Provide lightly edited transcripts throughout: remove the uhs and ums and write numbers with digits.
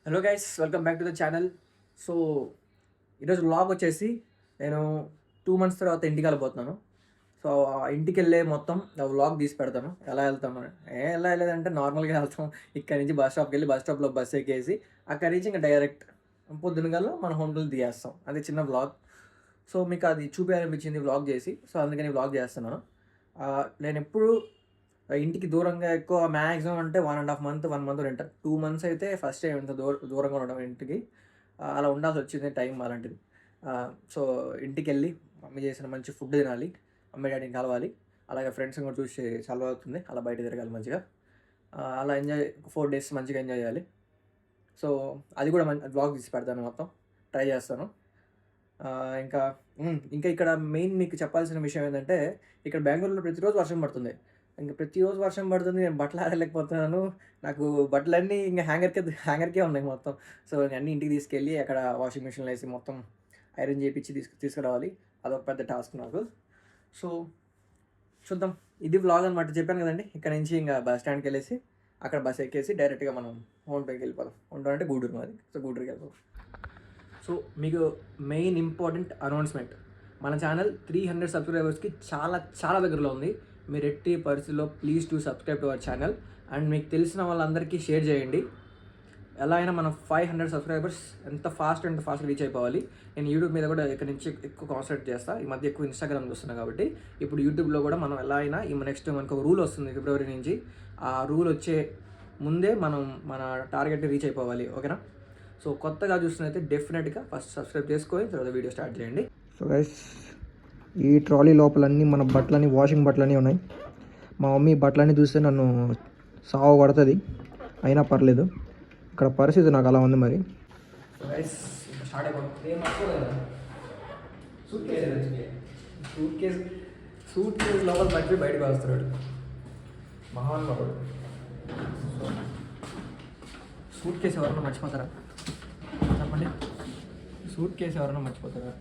Hello guys, welcome back to the channel. So ఈరోజు vlog వచ్చేసి నేను 2 months తర్వాత ఇంటికి వెళ్ళిపోతున్నాను. సో ఆ ఇంటికి వెళ్ళే మొత్తం వ్లాగ్ తీసి పెడతాను. ఎలా వెళ్తాము, ఎలా వెళ్ళేదంటే నార్మల్గా వెళ్తాం. ఇక్కడ నుంచి బస్ స్టాప్కి వెళ్ళి బస్ స్టాప్లో బస్ ఎక్కేసి అక్కడి నుంచి ఇంకా డైరెక్ట్ పొద్దునగల్లా మన హోటల్ తీయేస్తాం. అది చిన్న వ్లాగ్. సో మీకు అది చూపించాలనిపించింది వ్లాగ్ చేసి, సో అందుకని వ్లాగ్ చేస్తున్నాను. నేను ఎప్పుడు ఇంటికి దూరంగా ఎక్కువ మ్యాక్సిమం అంటే 1.5 month 1 month ఉంటాను. 2 months అయితే ఫస్ట్ టైం ఇంత దూరంగా ఉండడం ఇంటికి. అలా ఉండాల్సి వచ్చింది టైం అలాంటిది. సో ఇంటికి వెళ్ళి మమ్మీ చేసిన మంచి ఫుడ్ తినాలి, మమ్మీ డాడీని కలవాలి, అలాగే ఫ్రెండ్స్ని కూడా చూసి చల్లవ అవుతుంది, అలా బయట తిరగాలి మంచిగా. అలా ఎంజాయ్ 4 days మంచిగా ఎంజాయ్ చేయాలి. సో అది కూడా బ్లాగ్ తీసి పెడతాను, మొత్తం ట్రై చేస్తాను. ఇంకా ఇంకా ఇక్కడ మెయిన్ మీకు చెప్పాల్సిన విషయం ఏంటంటే, ఇక్కడ బెంగళూరులో ప్రతిరోజు వర్షం పడుతుంది. ఇంక ప్రతిరోజు వర్షం పడుతుంది, నేను బట్టలు ఆరలేకపోతున్నాను. నాకు బట్టలన్నీ ఇంక హ్యాంగర్కే ఉన్నాయి మొత్తం. సో అన్నీ ఇంటికి తీసుకెళ్ళి అక్కడ వాషింగ్ మిషన్లో వేసి మొత్తం ఐరన్ చేయించి తీసుకురావాలి. అదొక పెద్ద టాస్క్ నాకు. సో చూద్దాం. ఇది వ్లాగ్ అనమాట. చెప్పాను కదండి, ఇక్కడ నుంచి ఇంకా బస్ స్టాండ్కి వెళ్ళేసి అక్కడ బస్ ఎక్కేసి డైరెక్ట్గా మనం హోంపేకి వెళ్ళిపోదాం. హోంపే అంటే గూడూరు మాది. సో గూడూరుకి వెళ్ళిపోదాం. సో మీకు మెయిన్ ఇంపార్టెంట్ అనౌన్స్మెంట్, మన ఛానల్ 300 సబ్స్క్రైబర్స్కి చాలా చాలా దగ్గరలో ఉంది. మీరు ఎట్టి పరిస్థితుల్లో please to subscribe to our channel and మీకు తెలిసిన వాళ్ళందరికీ షేర్ చేయండి. ఎలా అయినా మనం 500 సబ్స్క్రైబర్స్ ఎంత ఫాస్ట్గా రీచ్ అయిపోవాలి. నేను యూట్యూబ్ మీద కూడా ఇక్కడ నుంచి ఎక్కువ కాన్సన్ట్రేట్ చేస్తాను. ఈ మధ్య ఎక్కువ ఇన్స్టాగ్రామ్ చూస్తున్నాను కాబట్టి ఇప్పుడు యూట్యూబ్లో కూడా మనం ఎలా అయినా నెక్స్ట్ మనకు ఒక రూల్ వస్తుంది ఫిబ్రవరి నుంచి. ఆ రూల్ వచ్చే ముందే మనం మన టార్గెట్ని రీచ్ అయిపోవాలి. ఓకేనా? సో కొత్తగా చూస్తున్నైతే డెఫినెట్గా ఫస్ట్ సబ్స్క్రైబ్ చేసుకొని తర్వాత వీడియో స్టార్ట్ చేయండి. సో గైస్, ఈ ట్రాలీ లోపలన్నీ మన బట్టలన్నీ వాషింగ్ బట్టలన్నీ ఉన్నాయి. మా మమ్మీ బట్టలన్నీ చూస్తే నన్ను సాగు కొడుతుంది, అయినా పర్లేదు. ఇక్కడ పరిస్థితి నాకు అలా ఉంది. మరి సూట్ కేసు లోపల పట్టి బయటకు వస్తున్నాడు మహానుభావుడు. సూట్ కేసు ఎవరన్నా మర్చిపోతారా చెప్పండి? సూట్ కేసు ఎవరన్నా మర్చిపోతారా?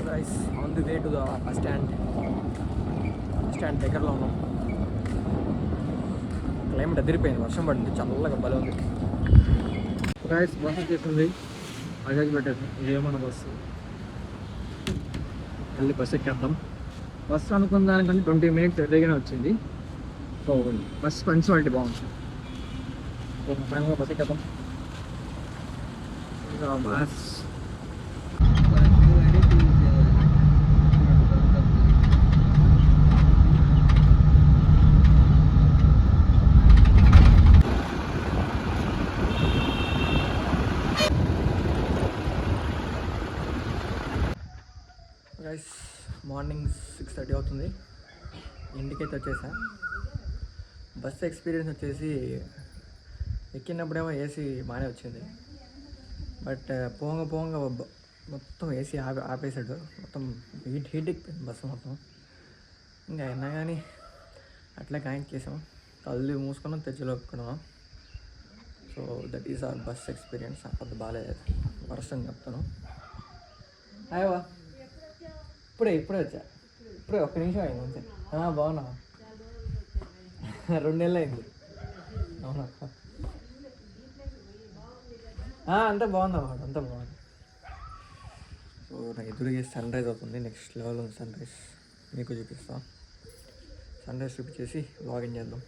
Guys, on the way to the bus stand దగ్గరలో ఉన్నాం. క్లైమేట్ అదిరిపోయింది, వర్షం పడింది, చల్లగా భలే ఉంది. గైస్, బస్ వచ్చేసింది, బజాజ్ పెట్టేసి ఏమన్నా బస్సు వెళ్ళి బస్ ఎక్కేద్దాం. బస్సు అనుకున్న దానికంటే 20 minutes ఎర్లీగానే వచ్చింది. సో బస్ పంచువాలిటీ బాగుంది. బస్ ఎక్కేద్దాం. బస్ గైస్, మార్నింగ్ 6:30 అవుతుంది. ఇంటికైతే వచ్చేసా. బస్ ఎక్స్పీరియన్స్ వచ్చేసి ఎక్కినప్పుడేమో ఏసీ బాగానే వచ్చింది, బట్ పోంగ మొత్తం ఏసీ ఆపేసాడు. మొత్తం హీట్ ఎక్కిపోయింది బస్సు మొత్తం. ఇంకా అయినా కానీ అట్లా కనెక్ట్ చేసాం, కళ్ళు మూసుకున్నాం, తెచ్చిలో ఒప్పుకున్నాం. So that is our bus experience. అంత బాగాలేదు, వర్షం చెప్తాను. అయ్యవా, ఇప్పుడే వచ్చా, ఇప్పుడే 1 నిమిషం అయింది అంతే. బాగున్నా, 2 నెలలు అయింది. అవునా? అంతా బాగుందన్నమాట, అంతా బాగుంది. సో నాకు ఎదురుగా సన్ రైజ్ అవుతుంది, నెక్స్ట్ లెవెల్ ఉంది సన్ రైజ్. మీకు చూపిస్తాను. సన్ రైజ్ చూపించేసి లాగిన్ చేద్దాం.